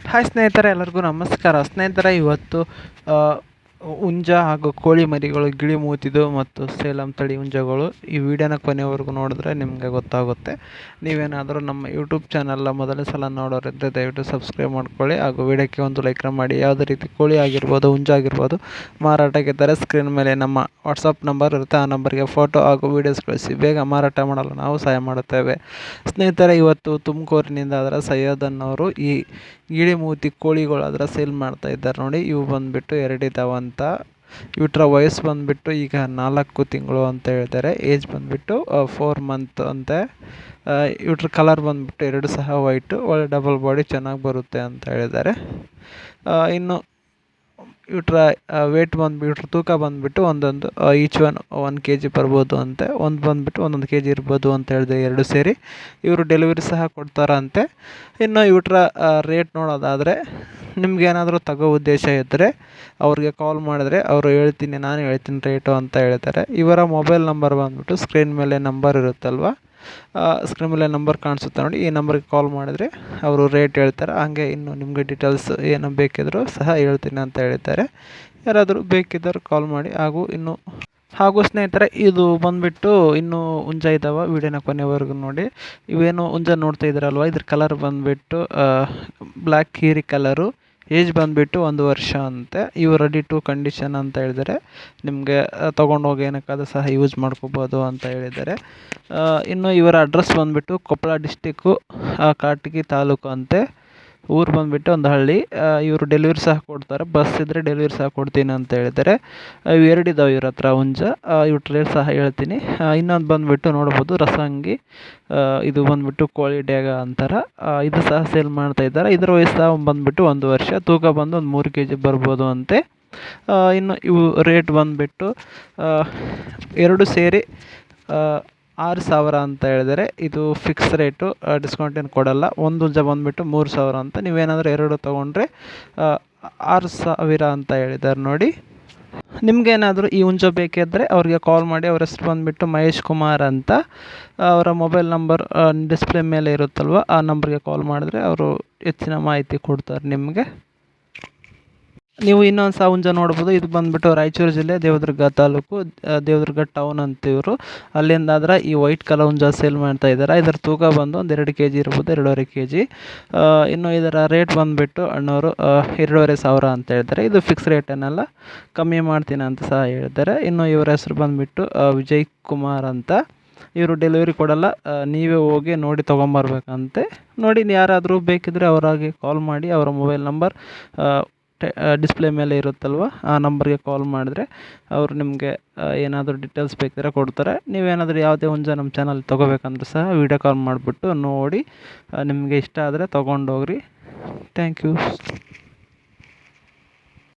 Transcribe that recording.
Hi ಸ್ನೇಹಿತರೆ, ಎಲ್ಲರಿಗೂ ನಮಸ್ಕಾರ. ಸ್ನೇಹಿತರೆ, ಇವತ್ತು ಹುಂಜ ಹಾಗೂ ಕೋಳಿ ಮರಿಗಳು ಗಿಳಿ ಮೂತಿದು ಮತ್ತು ಸೇಲಂ ತಳಿ ಹುಂಜಗಳು ಈ ವಿಡಿಯೋನ ಕೊನೆವರೆಗೂ ನೋಡಿದ್ರೆ ನಿಮಗೆ ಗೊತ್ತಾಗುತ್ತೆ. ನೀವೇನಾದರೂ ನಮ್ಮ ಯೂಟ್ಯೂಬ್ ಚಾನಲ್ನ ಮೊದಲನೇ ಸಲ ನೋಡೋರಿದ್ದರೆ ದಯವಿಟ್ಟು ಸಬ್ಸ್ಕ್ರೈಬ್ ಮಾಡ್ಕೊಳ್ಳಿ ಹಾಗೂ ವಿಡಿಯೋಕ್ಕೆ ಒಂದು ಲೈಕ್ ಮಾಡಿ. ಯಾವುದೇ ರೀತಿ ಕೋಳಿ ಆಗಿರ್ಬೋದು, ಹುಂಜ ಆಗಿರ್ಬೋದು ಮಾರಾಟಕ್ಕಿದ್ದರೆ ಸ್ಕ್ರೀನ್ ಮೇಲೆ ನಮ್ಮ ವಾಟ್ಸಪ್ ನಂಬರ್ ಇರುತ್ತೆ. ಆ ನಂಬರ್ಗೆ ಫೋಟೋ ಹಾಗೂ ವೀಡಿಯೋಸ್ ಕಳಿಸಿ, ಬೇಗ ಮಾರಾಟ ಮಾಡಲು ನಾವು ಸಹಾಯ ಮಾಡುತ್ತೇವೆ. ಸ್ನೇಹಿತರೆ, ಇವತ್ತು ತುಮಕೂರಿನಿಂದ ಅದರ ಸೈಯದ್ ಅನ್ನೋರು ಈ ಗಿಳಿ ಮೂತಿ ಕೋಳಿಗಳು ಅದರ ಸೇಲ್ ಮಾಡ್ತಾ ಇದ್ದಾರೆ ನೋಡಿ. ಇವು ಬಂದುಬಿಟ್ಟು ಎರಡಿದ್ದಾವಂತ. ಇವರ ವಯಸ್ಸು ಬಂದುಬಿಟ್ಟು ಈಗ 4 ತಿಂಗಳು ಅಂತ ಹೇಳ್ತಾರೆ. ಏಜ್ ಬಂದುಬಿಟ್ಟು 4 ಮಂತ್ ಅಂತೆ. ಇವ್ರ ಕಲರ್ ಬಂದುಬಿಟ್ಟು 2 ಸಹ ವೈಟು, ಒಳ್ಳೆ ಡಬಲ್ ಬಾಡಿ ಚೆನ್ನಾಗಿ ಬರುತ್ತೆ ಅಂತ ಹೇಳಿದ್ದಾರೆ. ಇನ್ನು ಇವ್ರ ವೇಟ್ ಇವ್ರ ತೂಕ ಬಂದುಬಿಟ್ಟು ಒಂದೊಂದು ಈಚ್ 1 kg ಬರ್ಬೋದು ಅಂತೆ. ಒಂದು ಬಂದುಬಿಟ್ಟು 1 kg ಇರ್ಬೋದು ಅಂತ ಹೇಳಿದೆ, 2 ಸೇರಿ. ಇವರು ಡೆಲಿವರಿ ಸಹ ಕೊಡ್ತಾರಂತೆ. ಇನ್ನು ಇವ್ರ ರೇಟ್ ನೋಡೋದಾದರೆ ನಿಮ್ಗೇನಾದರೂ ತಗೋ ಉದ್ದೇಶ ಇದ್ದರೆ ಅವ್ರಿಗೆ ಕಾಲ್ ಮಾಡಿದ್ರೆ ಅವರು ನಾನು ಹೇಳ್ತೀನಿ ರೇಟು ಅಂತ ಹೇಳ್ತಾರೆ. ಇವರ ಮೊಬೈಲ್ ನಂಬರ್ ಬಂದುಬಿಟ್ಟು ಸ್ಕ್ರೀನ್ ಮೇಲೆ ನಂಬರ್ ಇರುತ್ತಲ್ವ, ಸ್ಕ್ರೀನ್ ಮೇಲೆ ನಂಬರ್ ಕಾಣಿಸುತ್ತೆ ನೋಡಿ. ಈ ನಂಬರ್ಗೆ ಕಾಲ್ ಮಾಡಿದರೆ ಅವರು ರೇಟ್ ಹೇಳ್ತಾರೆ. ಹಾಗೆ ಇನ್ನು ನಿಮಗೆ ಡೀಟೇಲ್ಸ್ ಏನು ಬೇಕಿದ್ದರೂ ಸಹ ಹೇಳ್ತೀನಿ ಅಂತ ಹೇಳ್ತಾರೆ. ಯಾರಾದರೂ ಬೇಕಿದ್ದರೂ ಕಾಲ್ ಮಾಡಿ. ಹಾಗೂ ಸ್ನೇಹಿತರೆ, ಇದು ಬಂದುಬಿಟ್ಟು ಇನ್ನೂ ಹುಂಜ ಇದ್ದಾವೆ. ವಿಡಿಯೋನ ಕೊನೆವರೆಗೂ ನೋಡಿ. ಇವೇನು ಹುಂಜ ನೋಡ್ತಾ ಇದ್ದೀರಲ್ವ, ಇದ್ರ ಕಲರ್ ಬಂದುಬಿಟ್ಟು ಬ್ಲ್ಯಾಕ್ ಕೀರಿ ಕಲರು. ಏಜ್ ಬಂದುಬಿಟ್ಟು 1 ವರ್ಷ ಅಂತೆ. ಇವು ರೆಡಿ ಟು ಕಂಡೀಷನ್ ಅಂತ ಹೇಳಿದರೆ ನಿಮಗೆ ತೊಗೊಂಡೋಗಿ ಏನಕ್ಕಾದ್ರೂ ಸಹ ಯೂಸ್ ಮಾಡ್ಕೋಬೋದು ಅಂತ ಹೇಳಿದ್ದಾರೆ. ಇನ್ನು ಇವರ ಅಡ್ರೆಸ್ ಬಂದುಬಿಟ್ಟು ಕೊಪ್ಪಳ ಡಿಸ್ಟಿಕ್ಕು, ಕಾಟಗಿ ತಾಲೂಕು ಅಂತೆ. ಊರು ಬಂದುಬಿಟ್ಟು ಒಂದು ಹಳ್ಳಿ. ಇವರು ಡೆಲಿವರಿ ಸಹ ಕೊಡ್ತಾರೆ, ಬಸ್ ಇದ್ದರೆ ಡೆಲಿವರಿ ಸಹ ಕೊಡ್ತೀನಿ ಅಂತ ಹೇಳಿದ್ದಾರೆ. ಇವು ಎರಡಿದ್ದಾವೆ ಇವ್ರ ಹತ್ರ ಹುಂಜ. ಇವ್ರ ರೇಟ್ ಸಹ ಹೇಳ್ತೀನಿ. ಇನ್ನೊಂದು ಬಂದುಬಿಟ್ಟು ನೋಡ್ಬೋದು ರಸಂಗಿ. ಇದು ಬಂದುಬಿಟ್ಟು ಕೋಳಿ ಡ್ಯಾಗ ಅಂತಾರೆ. ಇದು ಸಹ ಸೇಲ್ ಮಾಡ್ತಾ ಇದ್ದಾರೆ. ಇದರ ವಯಸ್ಸು ಸಹ ಬಂದುಬಿಟ್ಟು 1 ವರ್ಷ, ತೂಕ ಬಂದು ಒಂದು 3 kg ಬರ್ಬೋದು ಅಂತೆ. ಇನ್ನು ಇವು ರೇಟ್ ಬಂದುಬಿಟ್ಟು 2 ಸೇರಿ 6,000 ಅಂತ ಹೇಳಿದರೆ. ಇದು ಫಿಕ್ಸ್ ರೇಟು, ಡಿಸ್ಕೌಂಟ್ ಏನು ಕೊಡೋಲ್ಲ. ಒಂದು ಹುಂಜ ಬಂದುಬಿಟ್ಟು 3,000 ಅಂತ. ನೀವೇನಾದರೂ 2 ತೊಗೊಂಡ್ರೆ 6,000 ಅಂತ ಹೇಳಿದ್ದಾರೆ ನೋಡಿ. ನಿಮಗೇನಾದರೂ ಈ ಹುಂಜ ಬೇಕಿದ್ದರೆ ಅವ್ರಿಗೆ ಕಾಲ್ ಮಾಡಿ. ಅವ್ರ ಹೆಸರು ಬಂದುಬಿಟ್ಟು ಮಹೇಶ್ ಕುಮಾರ್ ಅಂತ. ಅವರ ಮೊಬೈಲ್ ನಂಬರ್ ಡಿಸ್ಪ್ಲೇ ಮೇಲೆ ಇರುತ್ತಲ್ವ, ಆ ನಂಬರ್ಗೆ ಕಾಲ್ ಮಾಡಿದ್ರೆ ಅವರು ಹೆಚ್ಚಿನ ಮಾಹಿತಿ ಕೊಡ್ತಾರೆ ನಿಮಗೆ. ನೀವು ಇನ್ನೊಂದು ಸಹ ಹುಂಜ ನೋಡ್ಬೋದು. ಇದು ಬಂದುಬಿಟ್ಟು ರಾಯಚೂರು ಜಿಲ್ಲೆ, ದೇವದುರ್ಗ ತಾಲೂಕು, ದೇವದುರ್ಗ ಟೌನ್ ಅಂತಿವರು. ಅಲ್ಲಿಂದಾದ್ರೆ ಈ ವೈಟ್ ಕಲರ್ ಹುಂಜ ಸೇಲ್ ಮಾಡ್ತಾ ಇದ್ದಾರೆ. ಇದರ ತೂಕ ಬಂದು ಒಂದು 2 kg ಇರ್ಬೋದು, 2.5 kg. ಇನ್ನು ಇದರ ರೇಟ್ ಬಂದುಬಿಟ್ಟು ಅಣ್ಣವರು 2,500 ಅಂತ ಹೇಳ್ತಾರೆ. ಇದು ಫಿಕ್ಸ್ ರೇಟ್ ಏನಲ್ಲ, ಕಮ್ಮಿ ಮಾಡ್ತೀನಿ ಅಂತ ಸಹ ಹೇಳ್ತಾರೆ. ಇನ್ನು ಇವರ ಹೆಸರು ಬಂದುಬಿಟ್ಟು ವಿಜಯ್ ಕುಮಾರ್ ಅಂತ. ಇವರು ಡೆಲಿವರಿ ಕೊಡೋಲ್ಲ, ನೀವೇ ಹೋಗಿ ನೋಡಿ ತೊಗೊಂಬರ್ಬೇಕಂತೆ. ನೋಡಿ, ಯಾರಾದರೂ ಬೇಕಿದ್ದರೆ ಅವರಾಗಿ ಕಾಲ್ ಮಾಡಿ. ಅವರ ಮೊಬೈಲ್ ನಂಬರ್ ಡಿಸ್ಪ್ಲೇ ಮೇಲೆ ಇರುತ್ತಲ್ವ, ಆ ನಂಬರ್ಗೆ ಕಾಲ್ ಮಾಡಿದ್ರೆ ಅವರು ನಿಮಗೆ ಏನಾದರೂ ಡೀಟೇಲ್ಸ್ ಬೇಕಿದ್ರೆ ಕೊಡ್ತಾರೆ. ನೀವೇನಾದರೂ ಯಾವುದೇ ಹುಂಜ ನಮ್ಮ ಚಾನಲ್ ತೊಗೋಬೇಕಂದ್ರೂ ಸಹ ವೀಡಿಯೋ ಕಾಲ್ ಮಾಡಿಬಿಟ್ಟು ನೋಡಿ, ನಿಮಗೆ ಇಷ್ಟ ಆದರೆ ತೊಗೊಂಡೋಗ್ರಿ. Thank you.